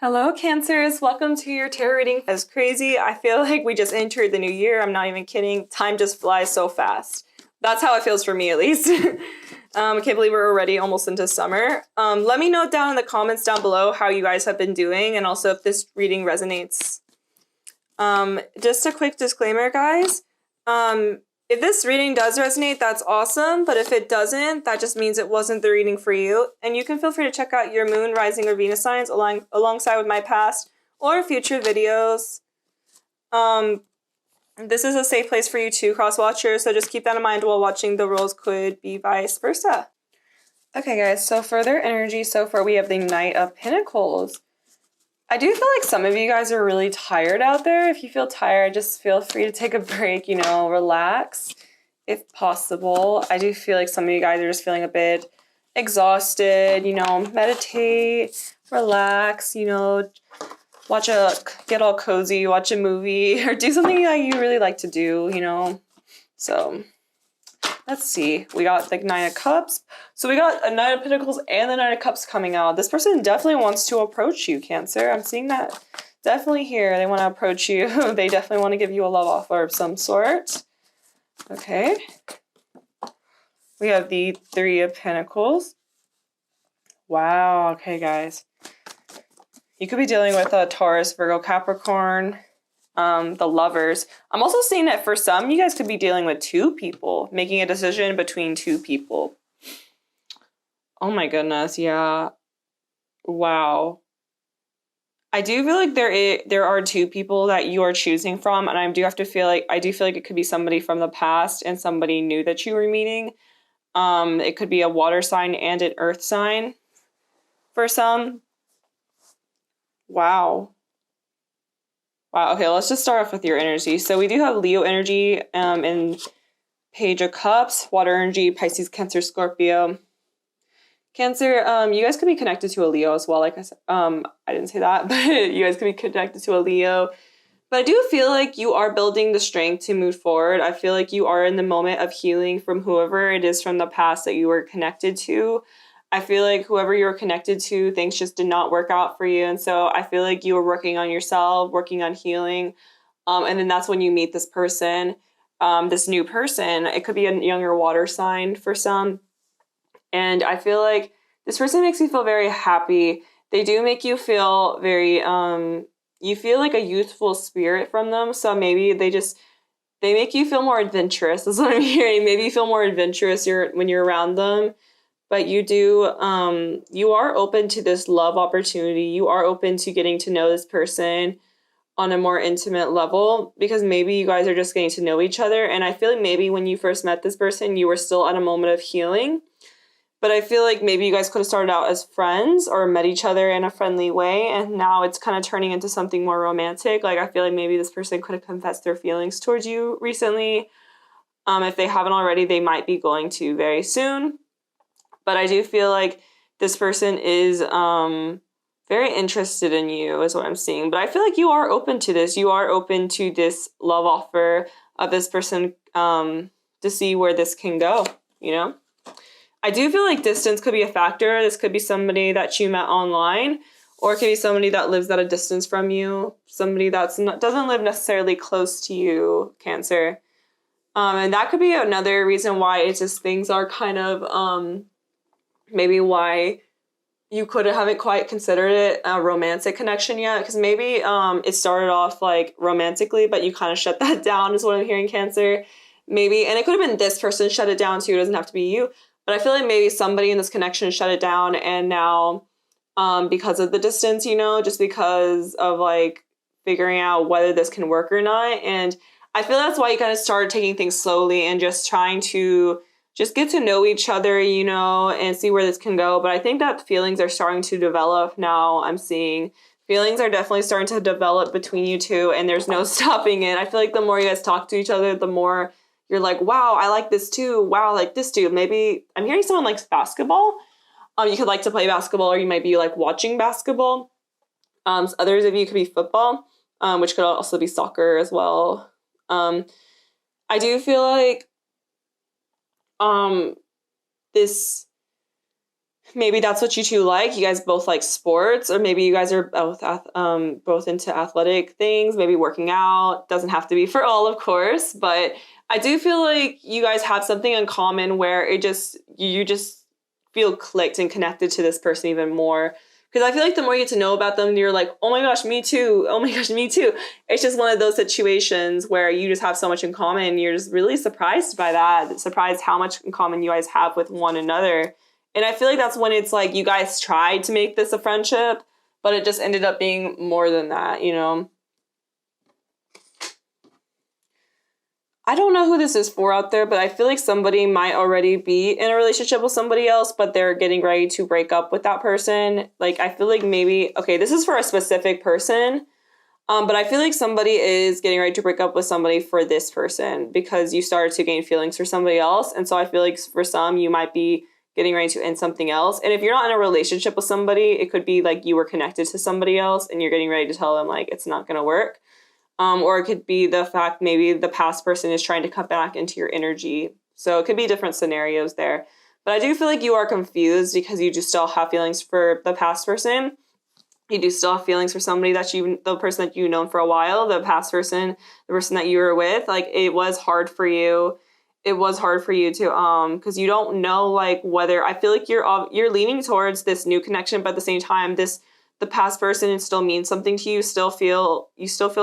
Hello, Cancers. Welcome to your tarot reading. That's crazy. I feel like we just entered the new year. I'm not even kidding. Time just flies so fast. That's how it feels for me, at least. I can't believe we're already almost into summer. Let me know down in the comments down below how you guys have been doing and also if this reading resonates. Just a quick disclaimer, guys. If this reading does resonate, that's awesome. But if it doesn't, that just means it wasn't the reading for you. And you can feel free to check out your moon, rising, or Venus signs alongside with my past or future videos. This is a safe place for you too, cross-watchers. So just keep that in mind while watching. The roles could be vice versa. Okay, guys. So for their energy so far, we have the Knight of Pentacles. I do feel like some of you guys are really tired out there. If you feel tired, just feel free to take a break, you know, relax if possible. I do feel like some of you guys are just feeling a bit exhausted, you know, meditate, relax, you know, get all cozy, watch a movie, or do something that you really like to do, you know. So let's see. We got the Nine of Cups. So we got a Nine of Pentacles and the Nine of Cups coming out. This person definitely wants to approach you, Cancer. I'm seeing that definitely here. They want to approach you. They definitely want to give you a love offer of some sort. Okay. We have the Three of Pentacles. Wow. Okay, guys. You could be dealing with a Taurus, Virgo, Capricorn. The Lovers. I'm also seeing that for some, you guys could be dealing with two people, making a decision between two people. Oh my goodness, yeah. Wow. I do feel like there are two people that you are choosing from, and I do feel like it could be somebody from the past and somebody new that you were meeting. It could be a water sign and an earth sign for some. Wow. Wow, okay, let's just start off with your energy. So we do have Leo energy in Page of Cups, water energy, Pisces, Cancer, Scorpio. Cancer, you guys could be connected to a Leo as well. Like I said, I didn't say that, but you guys could be connected to a Leo. But I do feel like you are building the strength to move forward. I feel like you are in the moment of healing from whoever it is from the past that you were connected to. I feel like whoever you were connected to, things just did not work out for you. And so I feel like you were working on yourself, working on healing. And then that's when you meet this person, this new person. It could be a younger water sign for some. And I feel like this person makes you feel very happy. They do make you feel very, you feel like a youthful spirit from them. So maybe they make you feel more adventurous. That's what I'm hearing. Maybe you feel more adventurous when you're around them. But you are open to this love opportunity. You are open to getting to know this person on a more intimate level because maybe you guys are just getting to know each other. And I feel like maybe when you first met this person, you were still at a moment of healing. But I feel like maybe you guys could have started out as friends or met each other in a friendly way. And now it's kind of turning into something more romantic. Like I feel like maybe this person could have confessed their feelings towards you recently. If they haven't already, they might be going to very soon. But I do feel like this person is very interested in you is what I'm seeing. But I feel like you are open to this. You are open to this love offer of this person to see where this can go, you know? I do feel like distance could be a factor. This could be somebody that you met online, or it could be somebody that lives at a distance from you, somebody that doesn't live necessarily close to you, Cancer. And that could be another reason why it's just things are kind of... maybe why you haven't quite considered it a romantic connection yet. Because maybe it started off like romantically, but you kind of shut that down is what I'm hearing, Cancer. Maybe, and it could have been this person shut it down too. It doesn't have to be you. But I feel like maybe somebody in this connection shut it down. And now because of the distance, you know, just because of like figuring out whether this can work or not. And I feel that's why you kind of started taking things slowly and just trying to just get to know each other, you know, and see where this can go. But I think that feelings are starting to develop now. I'm seeing feelings are definitely starting to develop between you two, and there's no stopping it. I feel like the more you guys talk to each other, the more you're like, wow, I like this too. Wow, I like this too. Maybe I'm hearing someone likes basketball. You could like to play basketball, or you might be like watching basketball. Others of you could be football, which could also be soccer as well. I do feel like this maybe that's what you two like. You guys both like sports, or maybe you guys are both into athletic things, maybe working out. Doesn't have to be for all, of course, but I do feel like you guys have something in common where you just feel clicked and connected to this person even more. Because I feel like the more you get to know about them, you're like, oh my gosh, me too. Oh my gosh, me too. It's just one of those situations where you just have so much in common. And you're just really surprised by that, surprised how much in common you guys have with one another. And I feel like that's when it's like you guys tried to make this a friendship, but it just ended up being more than that, you know? I don't know who this is for out there, but I feel like somebody might already be in a relationship with somebody else, but they're getting ready to break up with that person. Like, I feel like maybe, okay, this is for a specific person, but I feel like somebody is getting ready to break up with somebody for this person because you started to gain feelings for somebody else. And so I feel like for some, you might be getting ready to end something else. And if you're not in a relationship with somebody, it could be like you were connected to somebody else and you're getting ready to tell them like it's not going to work. Or it could be the fact maybe the past person is trying to cut back into your energy. So it could be different scenarios there. But I do feel like you are confused because you do still have feelings for the past person. You do still have feelings for somebody the person that you've known for a while, the past person, the person that you were with. Like, it was hard for you. It was hard for you to, because you don't know, like, whether, I feel like you're leaning towards this new connection, but at the same time, the past person still means something to you. You still feel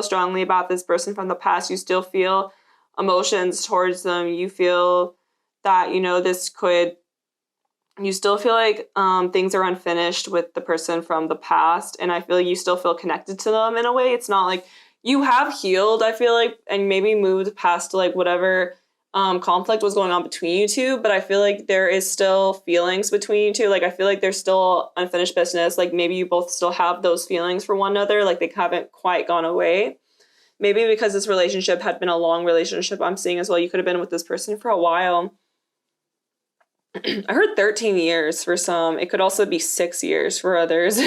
strongly about this person from the past. You still feel emotions towards them. You feel that, you know, you still feel like things are unfinished with the person from the past. And I feel like you still feel connected to them in a way. It's not like you have healed, I feel like, and maybe moved past like whatever conflict was going on between you two, but I feel like there is still feelings between you two. Like, I feel like there's still unfinished business. Like, maybe you both still have those feelings for one another. Like, they haven't quite gone away. Maybe because this relationship had been a long relationship, I'm seeing as well. You could have been with this person for a while. I heard 13 years for some. It could also be 6 years for others.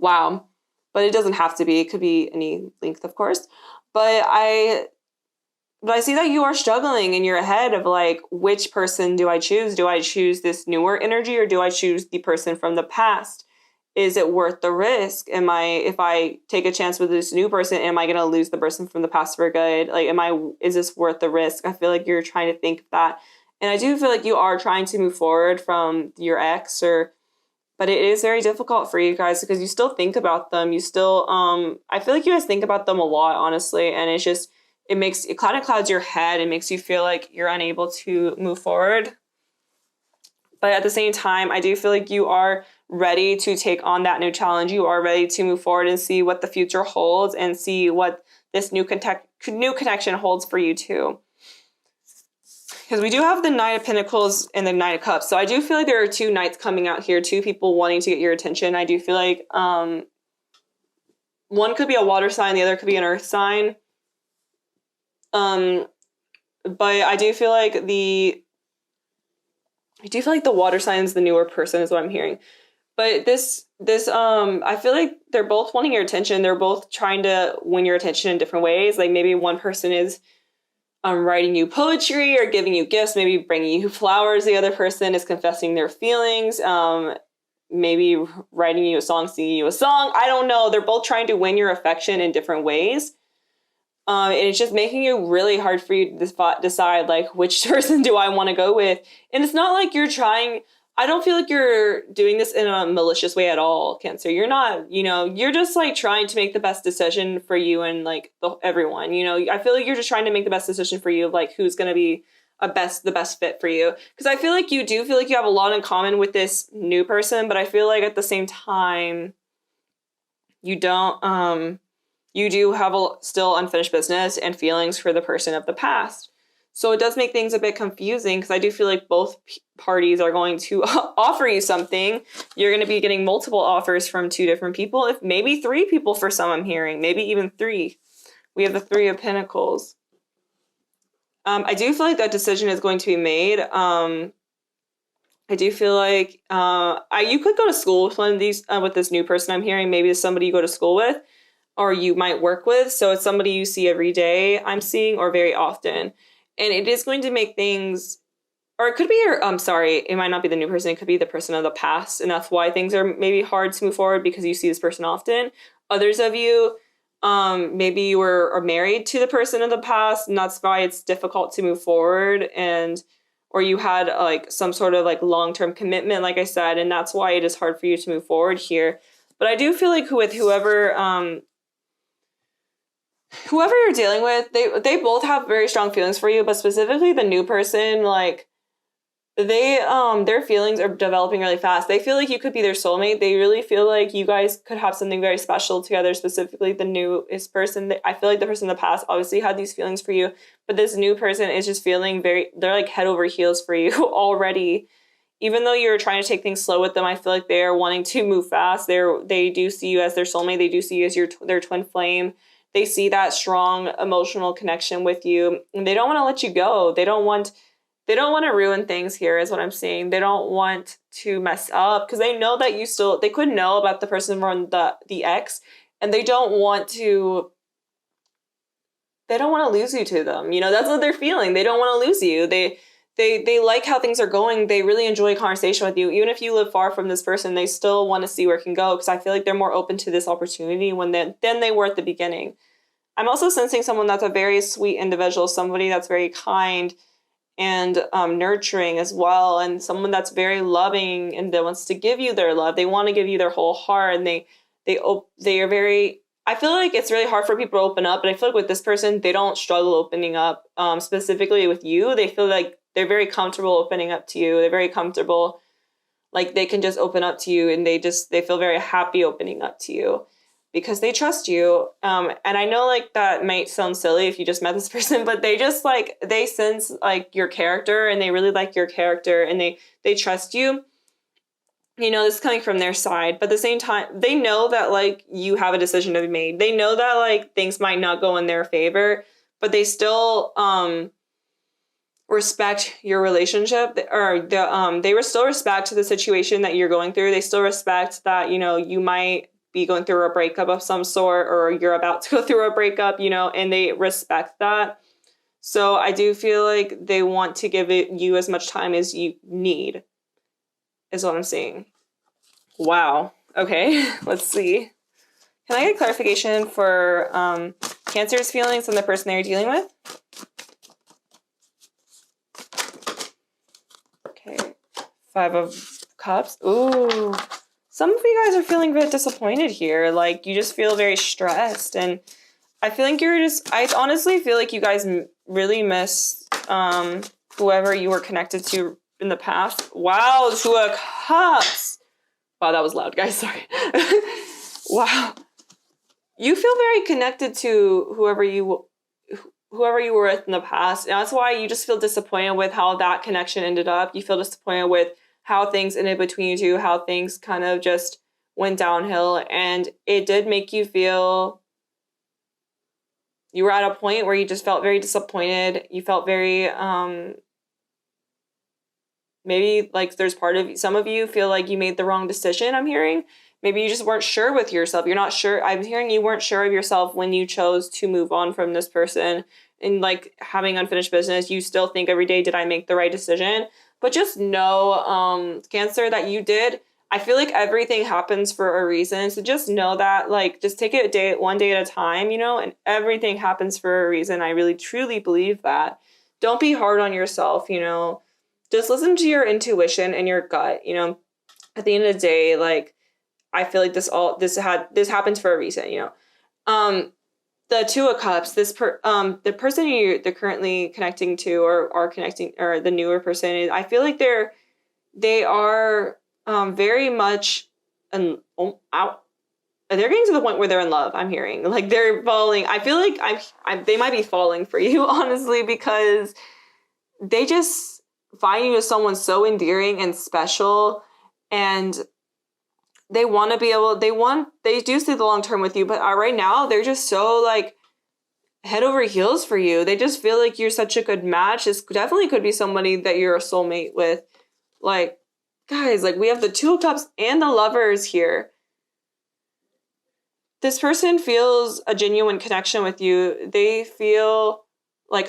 Wow. But it doesn't have to be. It could be any length, of course. But I see that you are struggling in your head of like, which person do I choose? Do I choose this newer energy or do I choose the person from the past? Is it worth the risk? If I take a chance with this new person, am I going to lose the person from the past for good? Like, is this worth the risk? I feel like you're trying to think of that. And I do feel like you are trying to move forward from your ex but it is very difficult for you guys because you still think about them. You still, I feel like you guys think about them a lot, honestly. And it's just, it kind of clouds your head. It makes you feel like you're unable to move forward. But at the same time, I do feel like you are ready to take on that new challenge. You are ready to move forward and see what the future holds and see what this new connection holds for you too. Because we do have the Knight of Pentacles and the Knight of Cups. So I do feel like there are two knights coming out here, two people wanting to get your attention. I do feel like one could be a water sign, the other could be an earth sign. But I do feel like the water sign is the newer person is what I'm hearing. But I feel like they're both wanting your attention. They're both trying to win your attention in different ways. Like, maybe one person is writing you poetry or giving you gifts, maybe bringing you flowers. The other person is confessing their feelings, maybe writing you a song, singing you a song. I don't know. They're both trying to win your affection in different ways. And it's just making it really hard for you to decide, like, which person do I want to go with? And it's not like you're trying. I don't feel like you're doing this in a malicious way at all, Cancer. You're not, you're just like trying to make the best decision for you and like everyone, I feel like you're just trying to make the best decision for you of like who's going to be the best fit for you. Because I feel like you do feel like you have a lot in common with this new person, but I feel like at the same time, you don't, you do have still unfinished business and feelings for the person of the past. So it does make things a bit confusing because I do feel like both parties are going to offer you something. You're going to be getting multiple offers from two different people, if maybe three people for some I'm hearing, maybe even three. We have the Three of Pentacles. I do feel like that decision is going to be made. I do feel like you could go to school with one of these, with this new person I'm hearing. Maybe it's somebody you go to school with or you might work with. So it's somebody you see every day, I'm seeing, or very often. And it is going to make things or it could be your, I'm sorry, it might not be the new person. It could be the person of the past. And that's why things are maybe hard to move forward, because you see this person often. Others of you, maybe you are married to the person of the past, and that's why it's difficult to move forward. And, or you had like some sort of like long-term commitment, like I said, and that's why it is hard for you to move forward here. But I do feel like with whoever you're dealing with, they both have very strong feelings for you, but specifically the new person, like they their feelings are developing really fast. They feel like you could be their soulmate. They really feel like you guys could have something very special together, specifically the newest person. I feel like the person in the past obviously had these feelings for you, but this new person is just feeling they're like head over heels for you already. Even though you're trying to take things slow with them, I feel like they're wanting to move fast. They do see you as their soulmate. They do see you as their twin flame. They see that strong emotional connection with you, and they don't want to let you go. They don't want to ruin things here, is what I'm saying. They don't want to mess up, because they know that they could know about the person from the ex, and they don't want to lose you to them. You know, that's what they're feeling. They don't want to lose you. They like how things are going. They really enjoy a conversation with you. Even if you live far from this person, they still want to see where it can go, because I feel like they're more open to this opportunity than they were at the beginning. I'm also sensing someone that's a very sweet individual, somebody that's very kind and nurturing as well, and someone that's very loving and that wants to give you their love. They want to give you their whole heart, and they are very. I feel like it's really hard for people to open up, but I feel like with this person, they don't struggle opening up. Specifically with you, they feel like they're very comfortable opening up to you. They're very comfortable, like they can just open up to you, and they feel very happy opening up to you because they trust you. And I know like that might sound silly if you just met this person, but they just like, they sense like your character, and they really like your character, and they trust you. You know, this is coming from their side, but at the same time, they know that like you have a decision to be made. They know that like things might not go in their favor, but they still respect your relationship, or they will still respect the situation that you're going through. They still respect that, you know, you might be going through a breakup of some sort, or you're about to go through a breakup, you know, and they respect that. So I do feel like they want to give you as much time as you need, is what I'm seeing. Wow. Okay, let's see. Can I get clarification for Cancer's feelings and the person they're dealing with? Okay, 5 of Cups. Ooh. Some of you guys are feeling a bit disappointed here. Like, you just feel very stressed. And I feel like I honestly feel like you guys really miss whoever you were connected to in the past. Wow, 2 of Cups. Wow, that was loud, guys. Sorry. Wow. You feel very connected to whoever you were with in the past. And that's why you just feel disappointed with how that connection ended up. You feel disappointed with how things ended between you two, how things kind of just went downhill. And it did make you feel you were at a point where you just felt very disappointed. You felt very, maybe like there's some of you feel like you made the wrong decision, I'm hearing. Maybe you just weren't sure with yourself. You're not sure. I'm hearing you weren't sure of yourself when you chose to move on from this person and like having unfinished business. You still think every day, did I make the right decision? But just know, Cancer, that you did. I feel like everything happens for a reason. So just know that, like, just take it one day at a time, you know, and everything happens for a reason. I really, truly believe that. Don't be hard on yourself, you know. Just listen to your intuition and your gut, you know. At the end of the day, like, I feel like this happens for a reason, you know. The 2 of Cups, the person they're currently connecting to or are connecting, or the newer person, I feel like they are very much they're getting to the point where they're in love. I'm hearing like they're falling. I feel like they might be falling for you, honestly, because they just find you as someone so endearing and special, and they want to be able, they do see the long term with you, but right now they're just so like head over heels for you. They just feel like you're such a good match. This definitely could be somebody that you're a soulmate with. Like, guys, like we have the 2 of Cups and the Lovers here. This person feels a genuine connection with you. They feel